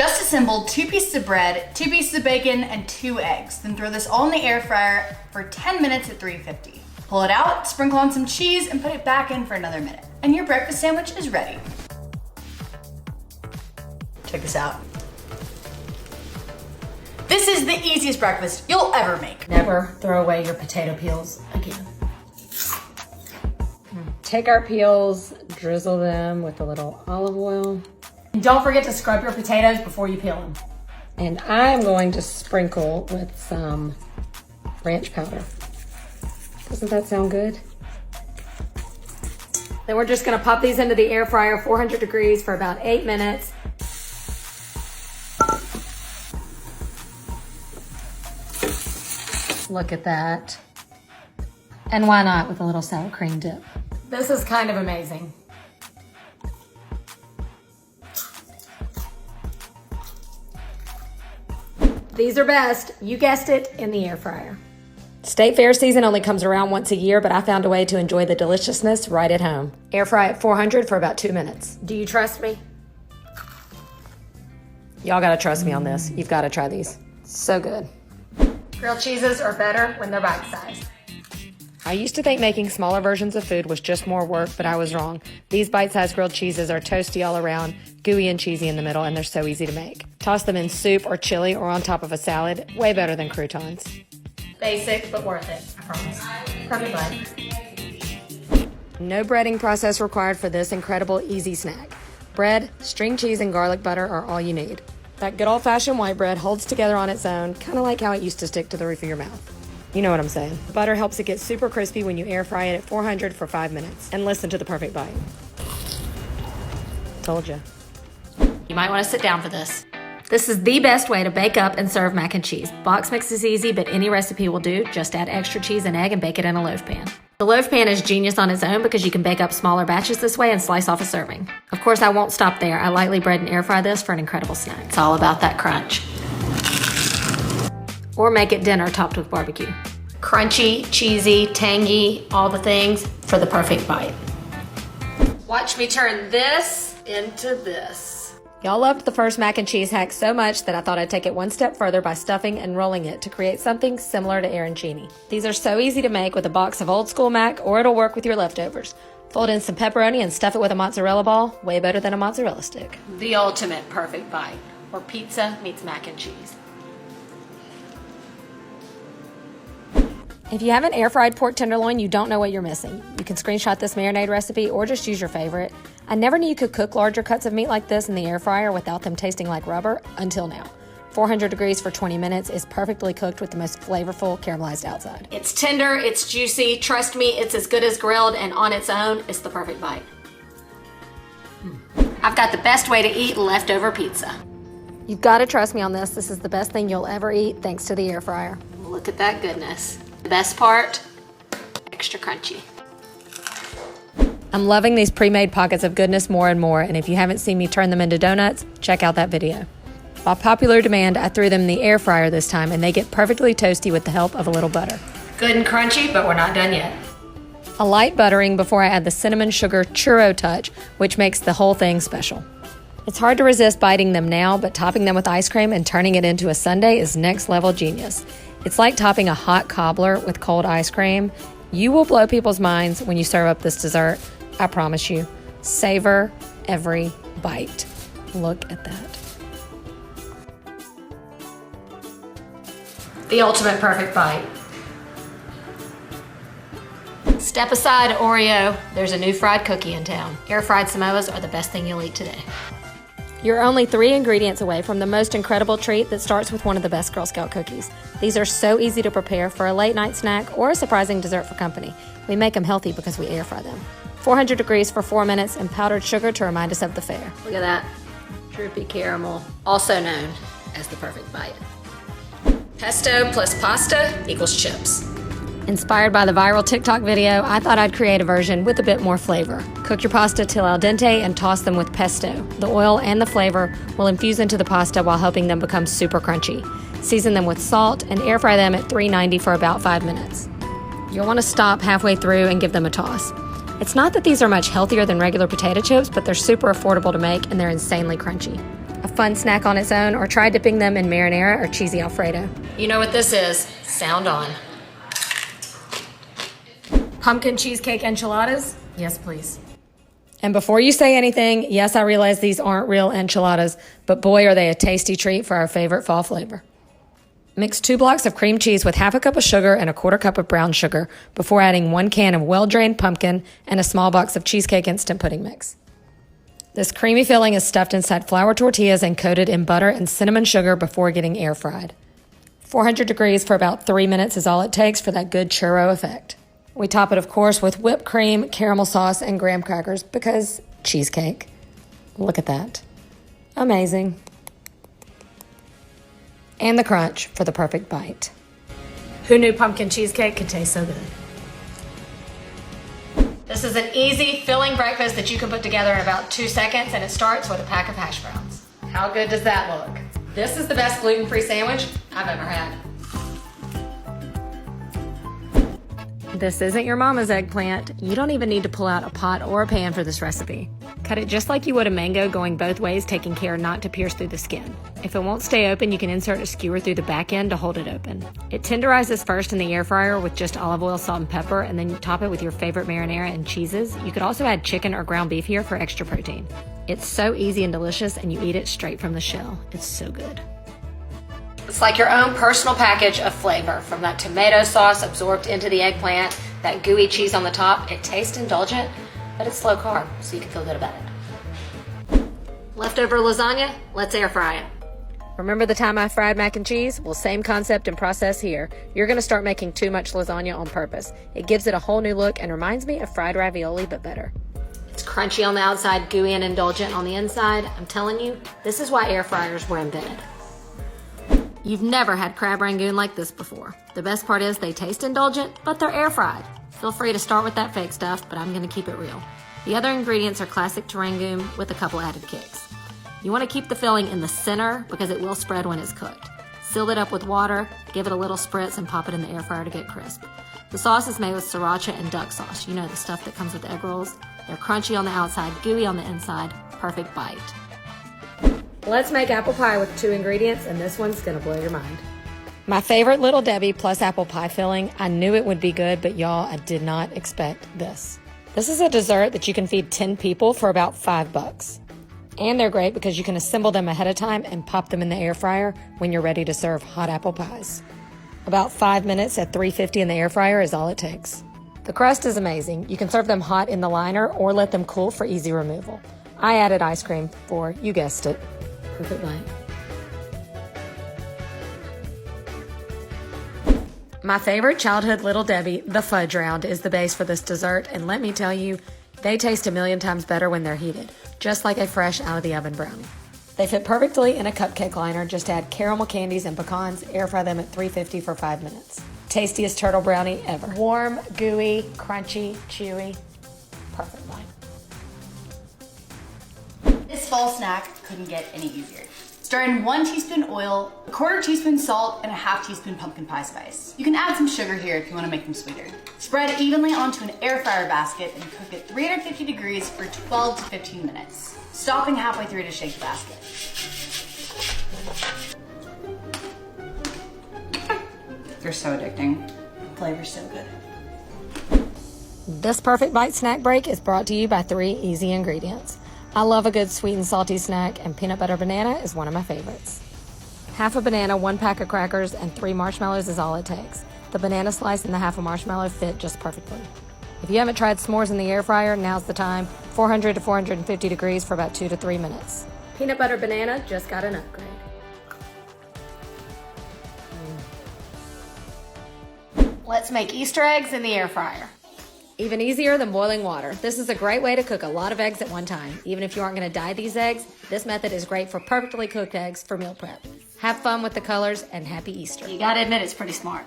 Just assemble 2 pieces of bread, 2 pieces of bacon, and 2 eggs. Then throw this all in the air fryer for 10 minutes at 350. Pull it out, sprinkle on some cheese, and put it back in for another minute. And your breakfast sandwich is ready. Check this out. This is the easiest breakfast you'll ever make. Never throw away your potato peels again. Take our peels, drizzle them with a little olive oil. And don't forget to scrub your potatoes before you peel them. And I'm going to sprinkle with some ranch powder. Doesn't that sound good? Then we're just gonna pop these into the air fryer, 400 degrees for about 8 minutes. Look at that. And why not with a little sour cream dip? This is kind of amazing. These are best, you guessed it, in the air fryer. State fair season only comes around once a year, but I found a way to enjoy the deliciousness right at home. Air fry at 400 for about 2 minutes. Do you trust me? Y'all gotta trust me on this. You've gotta try these. So good. Grilled cheeses are better when they're bite-sized. I used to think making smaller versions of food was just more work, but I was wrong. These bite-sized grilled cheeses are toasty all around, gooey and cheesy in the middle, and they're so easy to make. Toss them in soup or chili or on top of a salad. Way better than croutons. Basic, but worth it, I promise. Perfect bite. No breading process required for this incredible easy snack. Bread, string cheese, and garlic butter are all you need. That good old-fashioned white bread holds together on its own, kind of like how it used to stick to the roof of your mouth. You know what I'm saying. Butter helps it get super crispy when you air fry it at 400 for 5 minutes. And listen to the perfect bite. Told you. You might want to sit down for this. This is the best way to bake up and serve mac and cheese. Box mix is easy, but any recipe will do. Just add extra cheese and egg and bake it in a loaf pan. The loaf pan is genius on its own because you can bake up smaller batches this way and slice off a serving. Of course, I won't stop there. I lightly bread and air fry this for an incredible snack. It's all about that crunch. Or make it dinner topped with barbecue. Crunchy, cheesy, tangy, all the things for the perfect bite. Watch me turn this into this. Y'all loved the first mac and cheese hack so much that I thought I'd take it one step further by stuffing and rolling it to create something similar to arancini. These are so easy to make with a box of old school mac, or it'll work with your leftovers. Fold in some pepperoni and stuff it with a mozzarella ball, way better than a mozzarella stick. The ultimate perfect bite, where pizza meets mac and cheese. If you have an air-fried pork tenderloin, you don't know what you're missing. You can screenshot this marinade recipe or just use your favorite. I never knew you could cook larger cuts of meat like this in the air fryer without them tasting like rubber, until now. 400 degrees for 20 minutes is perfectly cooked with the most flavorful caramelized outside. It's tender, it's juicy, trust me, it's as good as grilled, and on its own, it's the perfect bite. I've got the best way to eat leftover pizza. You've got to trust me on this. This is the best thing you'll ever eat thanks to the air fryer. Look at that goodness. The best part, extra crunchy. I'm loving these pre-made pockets of goodness more and more, and if you haven't seen me turn them into donuts, check out that video. By popular demand, I threw them in the air fryer this time, and they get perfectly toasty with the help of a little butter. Good and crunchy, but we're not done yet. A light buttering before I add the cinnamon sugar churro touch, which makes the whole thing special. It's hard to resist biting them now, but topping them with ice cream and turning it into a sundae is next level genius. It's like topping a hot cobbler with cold ice cream. You will blow people's minds when you serve up this dessert. I promise you. Savor every bite. Look at that. The ultimate perfect bite. Step aside, Oreo. There's a new fried cookie in town. Air-fried Samoas are the best thing you'll eat today. You're only 3 ingredients away from the most incredible treat that starts with one of the best Girl Scout cookies. These are so easy to prepare for a late night snack or a surprising dessert for company. We make them healthy because we air fry them. 400 degrees for 4 minutes and powdered sugar to remind us of the fair. Look at that. Droopy caramel, also known as the perfect bite. Pesto plus pasta equals chips. Inspired by the viral TikTok video, I thought I'd create a version with a bit more flavor. Cook your pasta till al dente and toss them with pesto. The oil and the flavor will infuse into the pasta while helping them become super crunchy. Season them with salt and air fry them at 390 for about 5 minutes. You'll want to stop halfway through and give them a toss. It's not that these are much healthier than regular potato chips, but they're super affordable to make and they're insanely crunchy. A fun snack on its own or try dipping them in marinara or cheesy Alfredo. You know what this is. Sound on. Pumpkin cheesecake enchiladas? Yes, please. And before you say anything, yes, I realize these aren't real enchiladas, but boy, are they a tasty treat for our favorite fall flavor. Mix 2 blocks of cream cheese with half a cup of sugar and a quarter cup of brown sugar before adding 1 can of well-drained pumpkin and a small box of cheesecake instant pudding mix. This creamy filling is stuffed inside flour tortillas and coated in butter and cinnamon sugar before getting air fried. 400 degrees for about 3 minutes is all it takes for that good churro effect. We top it, of course, with whipped cream, caramel sauce, and graham crackers because cheesecake. Look at that. Amazing. And the crunch for the perfect bite. Who knew pumpkin cheesecake could taste so good? This is an easy, filling breakfast that you can put together in about 2 seconds, and it starts with a pack of hash browns. How good does that look? This is the best gluten-free sandwich I've ever had. This isn't your mama's eggplant. You don't even need to pull out a pot or a pan for this recipe. Cut it just like you would a mango, going both ways, taking care not to pierce through the skin. If it won't stay open, you can insert a skewer through the back end to hold it open. It tenderizes first in the air fryer with just olive oil, salt, and pepper, and then you top it with your favorite marinara and cheeses. You could also add chicken or ground beef here for extra protein. It's so easy and delicious, and you eat it straight from the shell. It's so good. It's like your own personal package of flavor, from that tomato sauce absorbed into the eggplant, that gooey cheese on the top. It tastes indulgent, but it's low carb, so you can feel good about it. Leftover lasagna? Let's air fry it. Remember the time I fried mac and cheese? Well, same concept and process here. You're going to start making too much lasagna on purpose. It gives it a whole new look and reminds me of fried ravioli, but better. It's crunchy on the outside, gooey and indulgent on the inside. I'm telling you, this is why air fryers were invented. You've never had crab rangoon like this before. The best part is they taste indulgent, but they're air fried. Feel free to start with that fake stuff, but I'm going to keep it real. The other ingredients are classic to rangoon with a couple added kicks. You want to keep the filling in the center because it will spread when it's cooked. Seal it up with water, give it a little spritz, and pop it in the air fryer to get crisp. The sauce is made with sriracha and duck sauce. You know, the stuff that comes with egg rolls. They're crunchy on the outside, gooey on the inside. Perfect bite. Let's make apple pie with 2 ingredients, and this one's gonna blow your mind. My favorite Little Debbie plus apple pie filling. I knew it would be good, but y'all, I did not expect this. This is a dessert that you can feed 10 people for about $5. And they're great because you can assemble them ahead of time and pop them in the air fryer when you're ready to serve hot apple pies. About 5 minutes at 350 in the air fryer is all it takes. The crust is amazing. You can serve them hot in the liner or let them cool for easy removal. I added ice cream for, you guessed it, perfect bite. My favorite childhood Little Debbie, the fudge round, is the base for this dessert, and let me tell you, they taste a million times better when they're heated, just like a fresh out of the oven brownie. They fit perfectly in a cupcake liner. Just add caramel candies and pecans, air fry them at 350 for 5 minutes. Tastiest turtle brownie ever. Warm, gooey, crunchy, chewy, perfect bite. This fall snack couldn't get any easier. Stir in 1 teaspoon oil, a 1/4 teaspoon salt, and a 1/2 teaspoon pumpkin pie spice. You can add some sugar here if you want to make them sweeter. Spread evenly onto an air fryer basket and cook at 350 degrees for 12 to 15 minutes, stopping halfway through to shake the basket. They're so addicting. The flavor's so good. This perfect bite snack break is brought to you by 3 easy ingredients. I love a good sweet and salty snack, and peanut butter banana is one of my favorites. Half a banana, 1 pack of crackers, and 3 marshmallows is all it takes. The banana slice and the half a marshmallow fit just perfectly. If you haven't tried s'mores in the air fryer, now's the time. 400 to 450 degrees for about 2 to 3 minutes. Peanut butter banana just got an upgrade. Let's make Easter eggs in the air fryer. Even easier than boiling water. This is a great way to cook a lot of eggs at one time. Even if you aren't going to dye these eggs, this method is great for perfectly cooked eggs for meal prep. Have fun with the colors and happy Easter. You gotta admit, it's pretty smart.